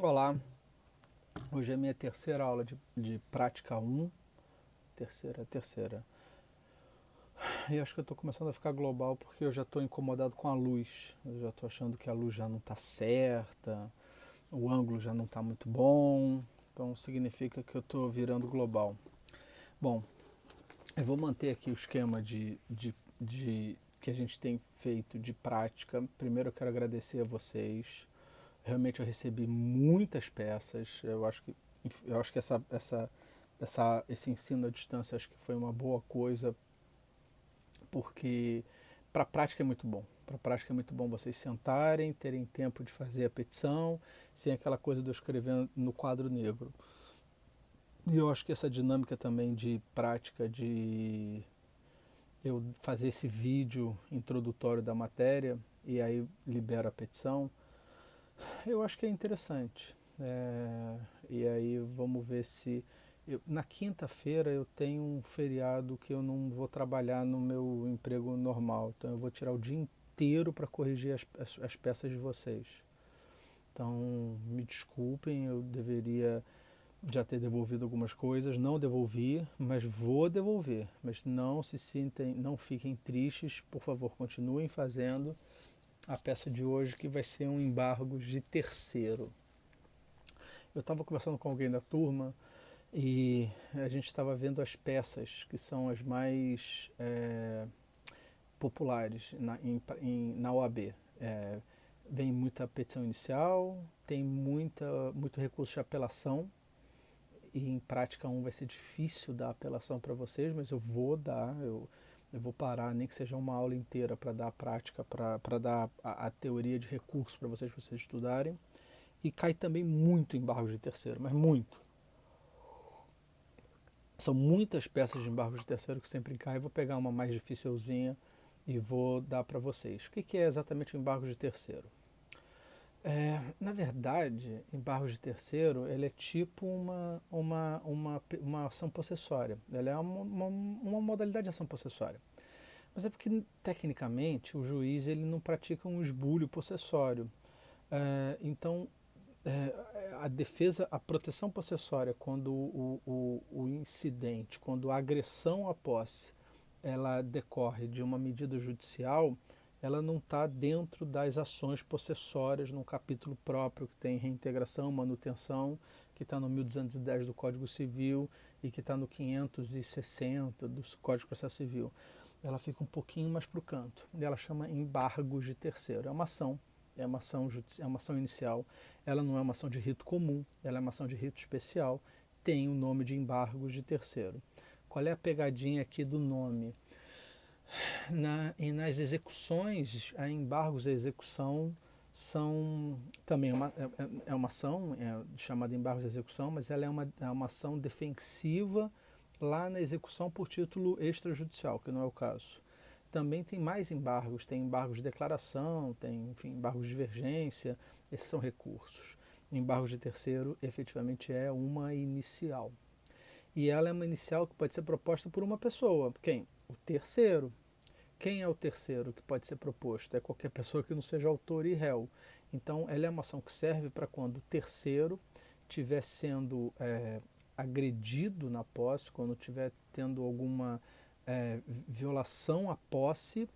Olá, hoje é a minha terceira aula de prática um, terceira. E acho que eu estou começando a ficar global porque eu já estou incomodado com a luz. Eu já estou achando que a luz já não está certa, o ângulo já não está muito bom, então significa que eu estou virando global. Bom, eu vou manter aqui o esquema de que a gente tem feito de prática. Primeiro eu quero agradecer a vocês. Realmente eu recebi muitas peças. Eu acho que esse ensino à distância acho que foi uma boa coisa, porque para a prática é muito bom. Para a prática é muito bom vocês sentarem, terem tempo de fazer a petição, sem aquela coisa de eu escrever no quadro negro. E eu acho que essa dinâmica também de prática, de eu fazer esse vídeo introdutório da matéria e aí libero a petição, eu acho que é interessante. E aí vamos ver se. Na quinta-feira eu tenho um feriado que eu não vou trabalhar no meu emprego normal. Então eu vou tirar o dia inteiro para corrigir as peças de vocês. Então me desculpem, eu deveria já ter devolvido algumas coisas. Não devolvi, mas vou devolver. Mas não se sintem, não fiquem tristes. Por favor, continuem fazendo a peça de hoje, que vai ser um embargo de terceiro. Eu estava conversando com alguém da turma e a gente estava vendo as peças que são as mais populares na OAB. Vem muita petição inicial, tem muito recurso de apelação, e em prática um vai ser difícil dar apelação para vocês, mas eu vou dar, eu vou parar, nem que seja uma aula inteira, para dar a prática, para dar a teoria de recurso para vocês estudarem. E cai também muito embargos de terceiro, mas muito. São muitas peças de embargos de terceiro que sempre caem. Eu vou pegar uma mais dificilzinha e vou dar para vocês. O que é exatamente o embargo de terceiro? Na verdade, embargo de terceiro ele é tipo uma ação possessória. Ela é uma modalidade de ação possessória. Mas é porque, tecnicamente, o juiz ele não pratica um esbulho possessório. Então, a defesa, a proteção possessória, quando o incidente, quando a agressão à posse, ela decorre de uma medida judicial, ela não está dentro das ações possessórias num capítulo próprio que tem reintegração, manutenção, que está no 1210 do Código Civil e que está no 560 do Código de Processo Civil. Ela fica um pouquinho mais para o canto. E ela chama embargos de terceiro. É uma ação inicial. Ela não é uma ação de rito comum, ela é uma ação de rito especial. Tem o nome de embargos de terceiro. Qual é a pegadinha aqui do nome? Nas execuções, a embargos à execução são também uma ação chamada embargos de execução, mas ela é uma ação defensiva lá na execução por título extrajudicial, que não é o caso. Também tem mais embargos, tem embargos de declaração, tem, enfim, embargos de divergência, esses são recursos. Embargos de terceiro efetivamente é uma inicial. E ela é uma inicial que pode ser proposta por uma pessoa. Quem? O terceiro. Quem é o terceiro que pode ser proposto? É qualquer pessoa que não seja autor e réu. Então, ela é uma ação que serve para quando o terceiro estiver sendo agredido na posse, quando estiver tendo alguma violação à posse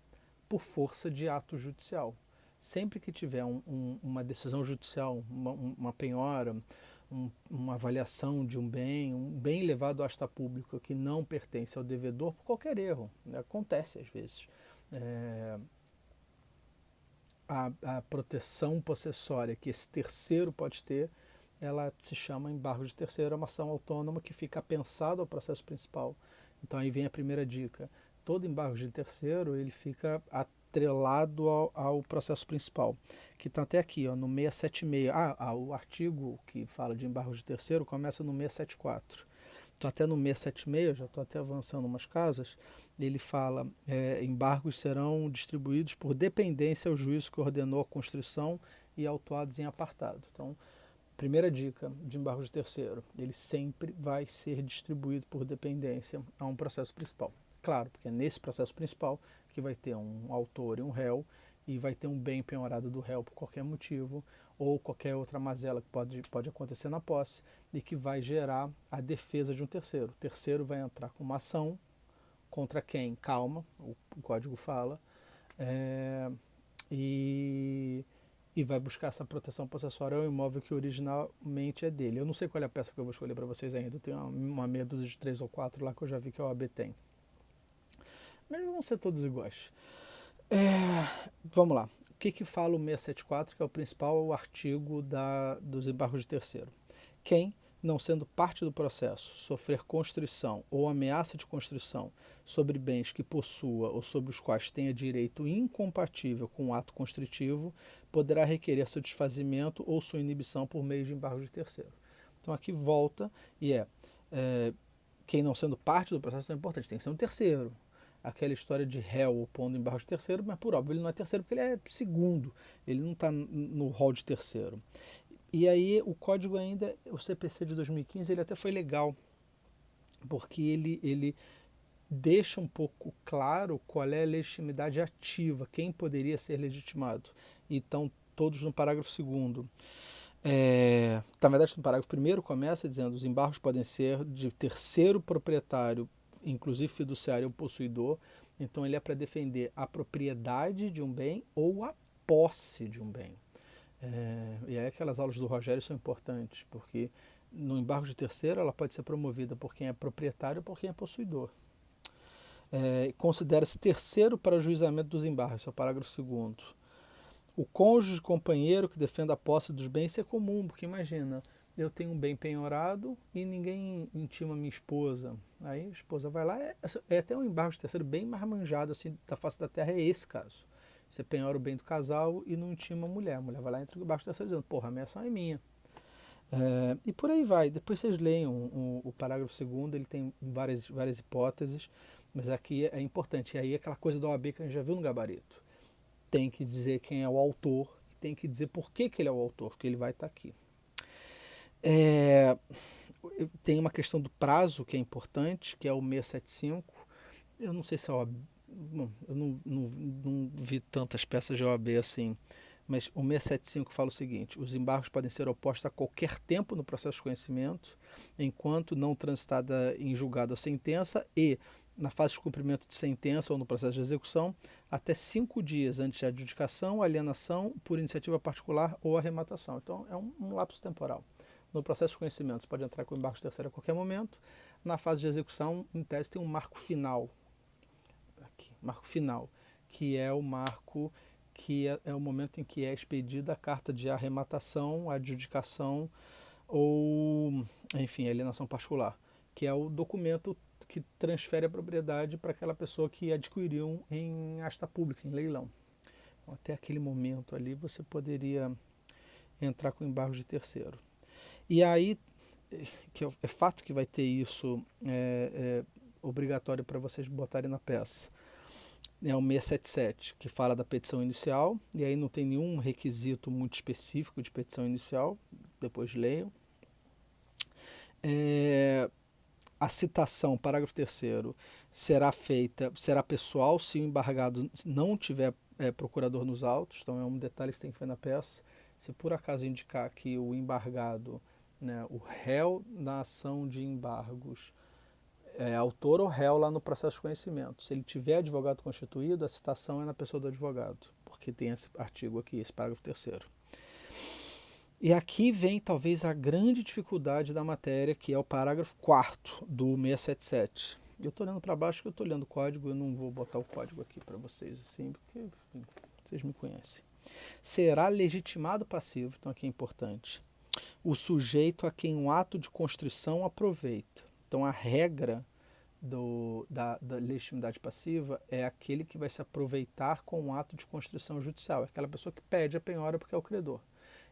por força de ato judicial. Sempre que tiver uma decisão judicial, uma penhora, uma avaliação de um bem levado à asta pública que não pertence ao devedor por qualquer erro, né? Acontece às vezes. É, a proteção possessória que esse terceiro pode ter, ela se chama embargo de terceiro, é uma ação autônoma que fica pensado ao processo principal. Então aí vem a primeira dica. Todo embargo de terceiro ele fica atrelado ao processo principal, que está até aqui, ó, no 676. O artigo que fala de embargo de terceiro começa no 674. Então, até no 676, já estou até avançando umas casas, ele fala: embargos serão distribuídos por dependência ao juízo que ordenou a constrição e autuados em apartado. Então, primeira dica de embargo de terceiro: ele sempre vai ser distribuído por dependência a um processo principal. Claro, porque é nesse processo principal que vai ter um autor e um réu, e vai ter um bem penhorado do réu por qualquer motivo, ou qualquer outra mazela que pode acontecer na posse e que vai gerar a defesa de um terceiro. O terceiro vai entrar com uma ação contra quem? Calma, o código fala, é, e, e vai buscar essa proteção possessória ao imóvel que originalmente é dele. Eu não sei qual é a peça que eu vou escolher para vocês ainda, eu tenho uma meia dúzia de 3 ou 4 lá que eu já vi que a OAB tem. Mas vão ser todos iguais. Vamos lá. O que fala o 674, que é o principal artigo dos embargos de terceiro? Quem, não sendo parte do processo, sofrer constrição ou ameaça de constrição sobre bens que possua ou sobre os quais tenha direito incompatível com o ato constritivo, poderá requerer seu desfazimento ou sua inibição por meio de embargo de terceiro. Então aqui volta e quem não sendo parte do processo é importante, tem que ser um terceiro. Aquela história de réu opondo embargo de terceiro, mas por óbvio ele não é terceiro porque ele é segundo, ele não está no rol de terceiro. E aí o código ainda, o CPC de 2015, ele até foi legal, porque ele deixa um pouco claro qual é a legitimidade ativa, quem poderia ser legitimado. Então, todos no parágrafo 2º. Na verdade, no parágrafo 1º começa dizendo os embargos podem ser de terceiro proprietário, inclusive fiduciário ou possuidor. Então, ele é para defender a propriedade de um bem ou a posse de um bem. E aí aquelas aulas do Rogério são importantes, porque no embargo de terceiro ela pode ser promovida por quem é proprietário ou por quem é possuidor. Considera-se terceiro para o ajuizamento dos embargos, esse é o parágrafo 2º. O cônjuge companheiro que defenda a posse dos bens, isso é comum, porque imagina, eu tenho um bem penhorado e ninguém intima minha esposa. Aí a esposa vai lá, é até um embargo de terceiro bem mais manjado assim, da face da terra, é esse caso. Você penhora o bem do casal e não intima a mulher. A mulher vai lá e entra embaixo da terceira dizendo, porra, a ameaça é minha. E por aí vai. Depois vocês leiam o parágrafo 2º, ele tem várias hipóteses, mas aqui é importante. E aí aquela coisa da OAB que a gente já viu no gabarito. Tem que dizer quem é o autor, tem que dizer por que ele é o autor, porque ele vai estar aqui. Tem uma questão do prazo que é importante, que é o 675. Eu não sei se a OAB... Bom, eu não vi tantas peças de OAB assim, mas o 675 fala o seguinte: os embargos podem ser opostos a qualquer tempo no processo de conhecimento, enquanto não transitada em julgado a sentença e, na fase de cumprimento de sentença ou no processo de execução, até 5 dias antes da adjudicação, alienação por iniciativa particular ou arrematação. Então, é um lapso temporal. No processo de conhecimento, você pode entrar com embargo de terceiro a qualquer momento. Na fase de execução, em tese, tem um marco final. Marco final, que é o marco que é o momento em que é expedida a carta de arrematação, adjudicação ou, enfim, alienação particular, que é o documento que transfere a propriedade para aquela pessoa que adquiriu em asta pública, em leilão. Então, até aquele momento ali você poderia entrar com embargo de terceiro. E aí, que é fato que vai ter isso obrigatório para vocês botarem na peça. É o 677, que fala da petição inicial, e aí não tem nenhum requisito muito específico de petição inicial, depois leiam. A citação, parágrafo 3º, será pessoal se o embargado não tiver procurador nos autos, então é um detalhe que você tem que ver na peça. Se por acaso indicar que o embargado, né, o réu na ação de embargos, autor ou réu lá no processo de conhecimento. Se ele tiver advogado constituído, a citação é na pessoa do advogado, porque tem esse artigo aqui, esse parágrafo 3º. E aqui vem talvez a grande dificuldade da matéria, que é o parágrafo 4º do 677. Eu estou olhando para baixo porque eu estou olhando o código, eu não vou botar o código aqui para vocês assim, porque enfim, vocês me conhecem. Será legitimado passivo, então aqui é importante, o sujeito a quem um ato de constrição aproveita. Então a regra da legitimidade passiva é aquele que vai se aproveitar com um ato de constrição judicial. É aquela pessoa que pede a penhora porque é o credor.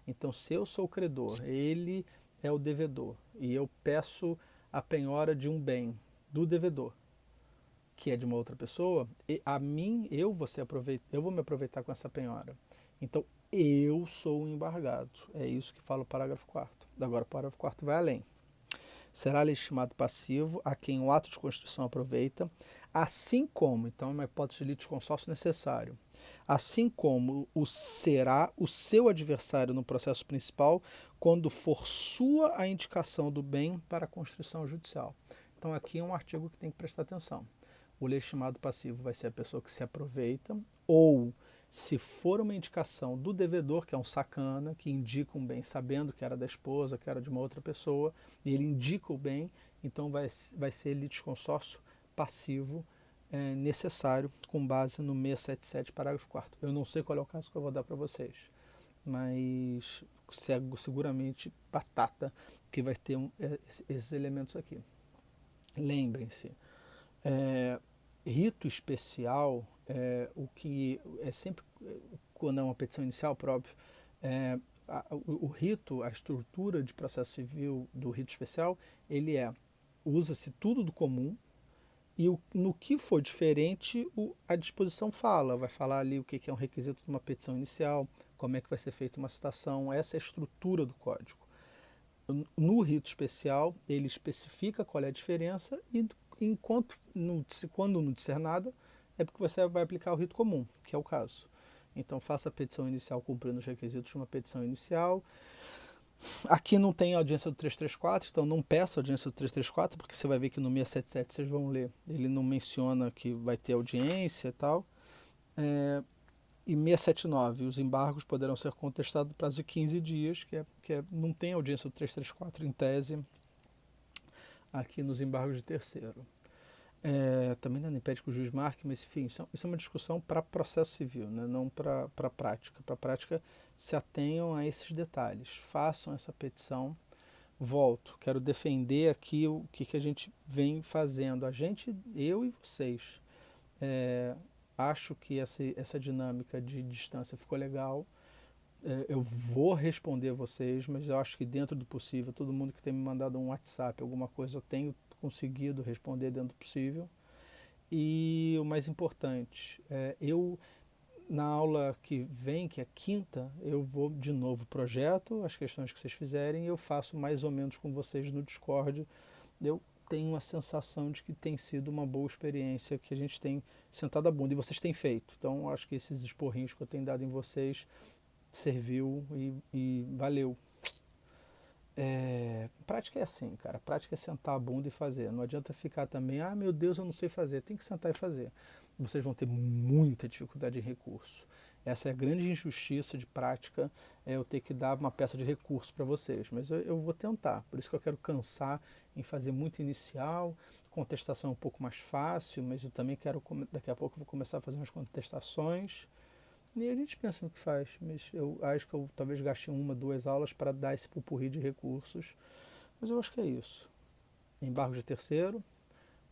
Então, se eu sou o credor, ele é o devedor, e eu peço a penhora de um bem do devedor, que é de uma outra pessoa, e a mim, eu vou me aproveitar com essa penhora. Então, eu sou o embargado. É isso que fala o parágrafo 4º. Agora, o parágrafo 4º vai além. Será legitimado passivo a quem o ato de constituição aproveita, assim como, então é uma hipótese de litisconsórcio necessário, assim como o será o seu adversário no processo principal quando for sua a indicação do bem para a constrição judicial. Então aqui é um artigo que tem que prestar atenção. O legitimado passivo vai ser a pessoa que se aproveita, ou se for uma indicação do devedor, que é um sacana, que indica um bem sabendo que era da esposa, que era de uma outra pessoa, e ele indica o bem, então vai ser litisconsórcio passivo necessário com base no 677, parágrafo 4º. Eu não sei qual é o caso que eu vou dar para vocês, mas seguramente batata que vai ter esses elementos aqui. Lembrem-se, rito especial, o que é sempre, quando é uma petição inicial próprio, o rito, a estrutura de processo civil do rito especial, ele usa-se tudo do comum, e no que for diferente, a disposição vai falar ali o que é um requisito de uma petição inicial, como é que vai ser feita uma citação, essa é a estrutura do código. No rito especial, ele especifica qual é a diferença e quando não disser nada, é porque você vai aplicar o rito comum, que é o caso. Então faça a petição inicial cumprindo os requisitos de uma petição inicial. Aqui não tem audiência do 334, então não peça audiência do 334, porque você vai ver que no 677 vocês vão ler, ele não menciona que vai ter audiência e tal. E 679, os embargos poderão ser contestados no prazo de 15 dias, não tem audiência do 334 em tese aqui nos embargos de terceiro. Também não impede que o juiz marque, mas enfim, isso é uma discussão para processo civil, né? Não para a prática. Para a prática, se atenham a esses detalhes, façam essa petição. Volto, quero defender aqui o que a gente vem fazendo, eu e vocês. Acho que essa dinâmica de distância ficou legal. Eu vou responder vocês, mas eu acho que dentro do possível, todo mundo que tem me mandado um WhatsApp, alguma coisa, eu tenho conseguido responder dentro do possível. E o mais importante, na aula que vem, que é quinta, eu vou de novo projeto as questões que vocês fizerem e eu faço mais ou menos com vocês no Discord. Eu tenho a sensação de que tem sido uma boa experiência, que a gente tem sentado a bunda e vocês têm feito. Então acho que esses esporrinhos que eu tenho dado em vocês serviu e valeu. Prática é assim, cara. Prática é sentar a bunda e fazer. Não adianta ficar também, meu Deus, eu não sei fazer. Tem que sentar e fazer. Vocês vão ter muita dificuldade em recurso. Essa é a grande injustiça de prática, eu ter que dar uma peça de recurso para vocês. Mas eu vou tentar. Por isso que eu quero cansar em fazer muito inicial, contestação um pouco mais fácil, mas eu também quero, daqui a pouco eu vou começar a fazer umas contestações. E a gente pensa no que faz, mas eu acho que eu talvez gaste 1, 2 aulas para dar esse pupurri de recursos. Mas eu acho que é isso. Embargo de terceiro.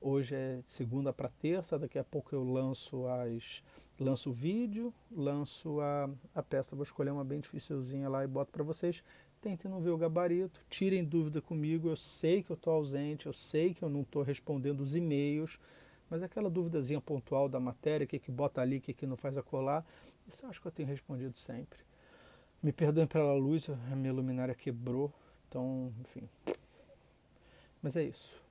Hoje é de segunda para terça, daqui a pouco eu lanço o vídeo, lanço a peça. Vou escolher uma bem dificilzinha lá e boto para vocês. Tentem não ver o gabarito, tirem dúvida comigo. Eu sei que eu estou ausente, eu sei que eu não estou respondendo os e-mails, mas aquela duvidazinha pontual da matéria, o que bota ali, o que não faz acolá, isso eu acho que eu tenho respondido sempre. Me perdoem pela luz, a minha luminária quebrou, então, enfim. Mas é isso.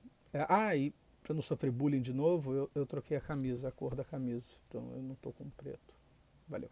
E para não sofrer bullying de novo, eu troquei a camisa, a cor da camisa, então eu não estou com preto. Valeu.